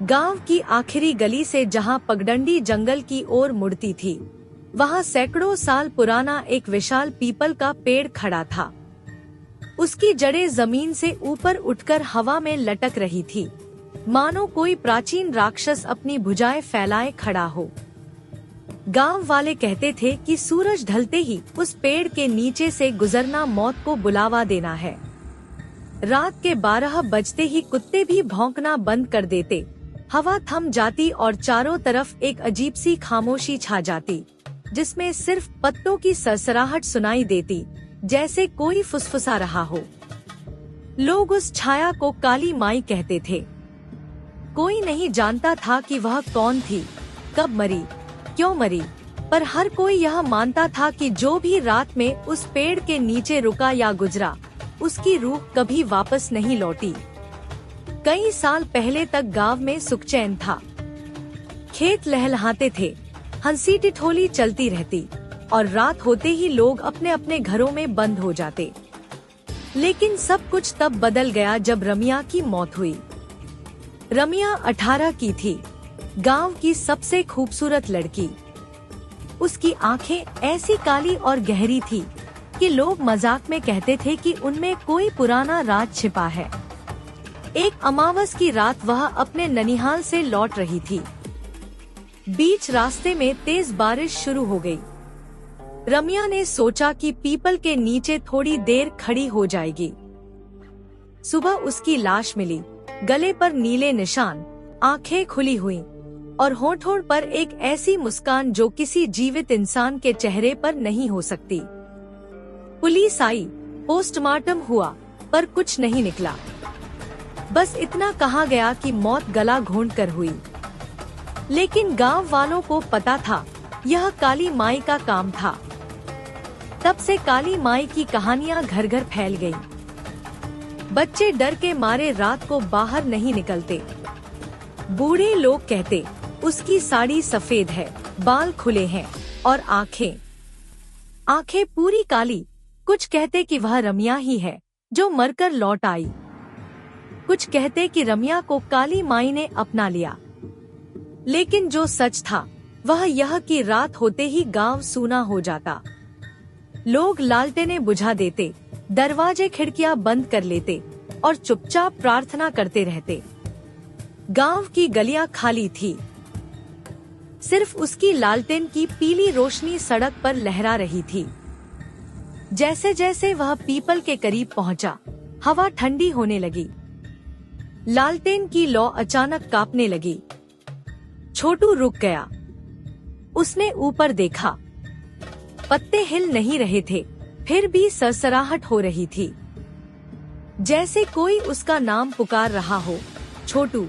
गांव की आखिरी गली से जहां पगडंडी जंगल की ओर मुड़ती थी, वहां सैकड़ों साल पुराना एक विशाल पीपल का पेड़ खड़ा था। उसकी जड़ें जमीन से ऊपर उठकर हवा में लटक रही थी, मानो कोई प्राचीन राक्षस अपनी भुजाएं फैलाए खड़ा हो। गांव वाले कहते थे कि सूरज ढलते ही उस पेड़ के नीचे से गुजरना मौत को बुलावा देना है। रात के 12 बजते ही कुत्ते भी भौंकना बंद कर देते, हवा थम जाती और चारों तरफ एक अजीब सी खामोशी छा जाती, जिसमें सिर्फ पत्तों की सरसराहट सुनाई देती, जैसे कोई फुसफुसा रहा हो। लोग उस छाया को काली माई कहते थे। कोई नहीं जानता था कि वह कौन थी, कब मरी, क्यों मरी, पर हर कोई यह मानता था कि जो भी रात में उस पेड़ के नीचे रुका या गुजरा, उसकी रूह कभी वापस नहीं लौटी। कई साल पहले तक गांव में सुखचैन था। खेत लहलहाते थे, हंसी ठिठोली चलती रहती और रात होते ही लोग अपने अपने घरों में बंद हो जाते। लेकिन सब कुछ तब बदल गया जब रमिया की मौत हुई। रमिया 18 की थी, गांव की सबसे खूबसूरत लड़की। उसकी आंखें ऐसी काली और गहरी थी कि लोग मजाक में कहते थे कि उनमें कोई पुराना राज छिपा है। एक अमावस की रात वह अपने ननिहाल से लौट रही थी। बीच रास्ते में तेज बारिश शुरू हो गई। रमिया ने सोचा कि पीपल के नीचे थोड़ी देर खड़ी हो जाएगी। सुबह उसकी लाश मिली, गले पर नीले निशान, आंखें खुली हुईं और होठों पर एक ऐसी मुस्कान जो किसी जीवित इंसान के चेहरे पर नहीं हो सकती। पुलिस आई, पोस्टमार्टम हुआ, पर कुछ नहीं निकला। बस इतना कहा गया कि मौत गला घोंट कर हुई। लेकिन गांव वालों को पता था, यह काली माई का काम था। तब से काली माई की कहानियां घर घर फैल गईं। बच्चे डर के मारे रात को बाहर नहीं निकलते। बूढ़े लोग कहते, उसकी साड़ी सफेद है, बाल खुले हैं और आंखें पूरी काली। कुछ कहते कि वह रमिया ही है जो मरकर लौट आई। कुछ कहते कि रमिया को काली माई ने अपना लिया। लेकिन जो सच था वह यह कि रात होते ही गांव सूना हो जाता। लोग लालटेनें बुझा देते, दरवाजे खिड़कियां बंद कर लेते और चुपचाप प्रार्थना करते रहते। गांव की गलियां खाली थी, सिर्फ उसकी लालटेन की पीली रोशनी सड़क पर लहरा रही थी। जैसे जैसे वह पीपल के करीब पहुंचा, हवा ठंडी होने लगी। लालटेन की लौ अचानक कांपने लगी। छोटू रुक गया। उसने ऊपर देखा, पत्ते हिल नहीं रहे थे, फिर भी सरसराहट हो रही थी, जैसे कोई उसका नाम पुकार रहा हो। छोटू,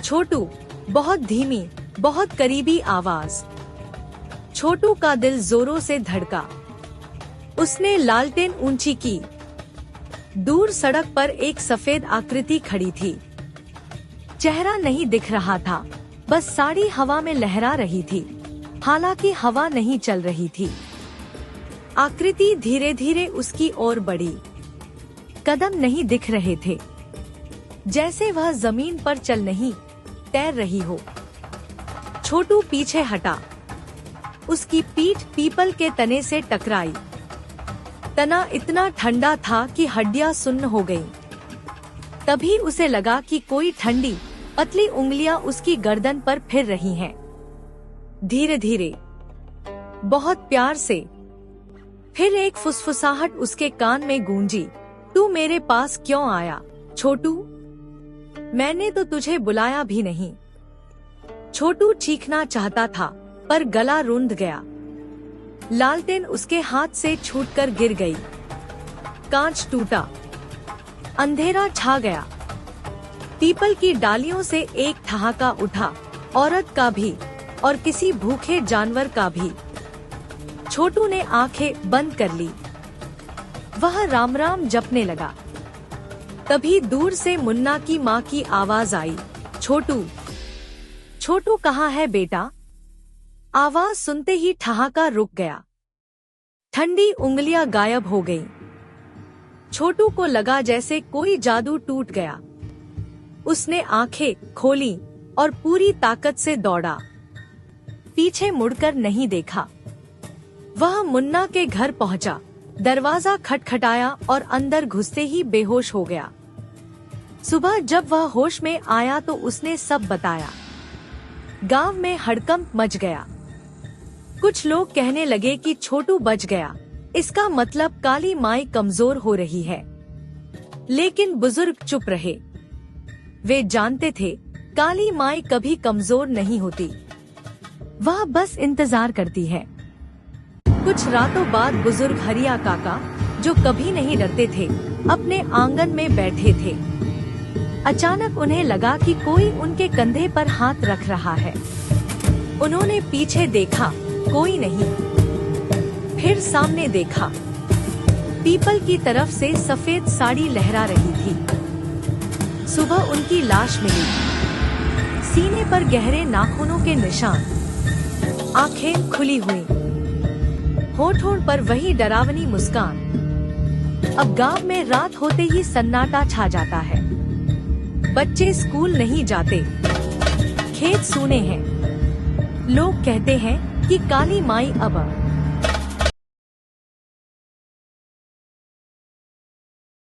छोटू, बहुत धीमी, बहुत करीबी आवाज। छोटू का दिल जोरों से धड़का। उसने लालटेन ऊंची की। दूर सड़क पर एक सफेद आकृति खड़ी थी। चेहरा नहीं दिख रहा था, बस साड़ी हवा में लहरा रही थी, हालांकि हवा नहीं चल रही थी। आकृति धीरे धीरे उसकी ओर बढ़ी। कदम नहीं दिख रहे थे, जैसे वह जमीन पर चल नहीं, तैर रही हो। छोटू पीछे हटा। उसकी पीठ पीपल के तने से टकराई। तना इतना ठंडा था कि हड्डियां सुन्न हो गईं। तभी उसे लगा कि कोई ठंडी, पतली उंगलियां उसकी गर्दन पर फिर रही हैं। धीरे धीरे, बहुत प्यार से। फिर एक फुसफुसाहट उसके कान में गूंजी, तू मेरे पास क्यों आया, छोटू? मैंने तो तुझे बुलाया भी नहीं। छोटू चीखना चाहता था, पर गला रूंध गया। लालटेन उसके हाथ से छूटकर गिर गई। कांच टूटा, अंधेरा छा गया। पीपल की डालियों से एक ठहाका उठा, औरत का भी और किसी भूखे जानवर का भी। छोटू ने आंखें बंद कर ली। वह राम राम जपने लगा। तभी दूर से मुन्ना की माँ की आवाज आई, छोटू, छोटू कहाँ है बेटा? आवाज सुनते ही ठहाका रुक गया। ठंडी उंगलियां गायब हो गईं। छोटू को लगा जैसे कोई जादू टूट गया। उसने आंखें खोली और पूरी ताकत से दौड़ा। पीछे मुड़कर नहीं देखा। वह मुन्ना के घर पहुंचा, दरवाजा खटखटाया और अंदर घुसते ही बेहोश हो गया। सुबह जब वह होश में आया तो उसने सब बताया। गांव में हड़कंप मच गया। कुछ लोग कहने लगे कि छोटू बच गया, इसका मतलब काली माई कमजोर हो रही है। लेकिन बुजुर्ग चुप रहे। वे जानते थे काली माई कभी कमजोर नहीं होती, वह बस इंतजार करती है। कुछ रातों बाद बुजुर्ग हरिया काका, जो कभी नहीं डरते थे, अपने आंगन में बैठे थे। अचानक उन्हें लगा कि कोई उनके कंधे पर हाथ रख रहा है। उन्होंने पीछे देखा, कोई नहीं। फिर सामने देखा, पीपल की तरफ से सफेद साड़ी लहरा रही थी। सुबह उनकी लाश मिली, सीने पर गहरे नाखूनों के निशान, आंखें खुली हुई, होठों पर वही डरावनी मुस्कान। अब गांव में रात होते ही सन्नाटा छा जाता है। बच्चे स्कूल नहीं जाते, खेत सूने हैं। लोग कहते हैं कि काली माई अब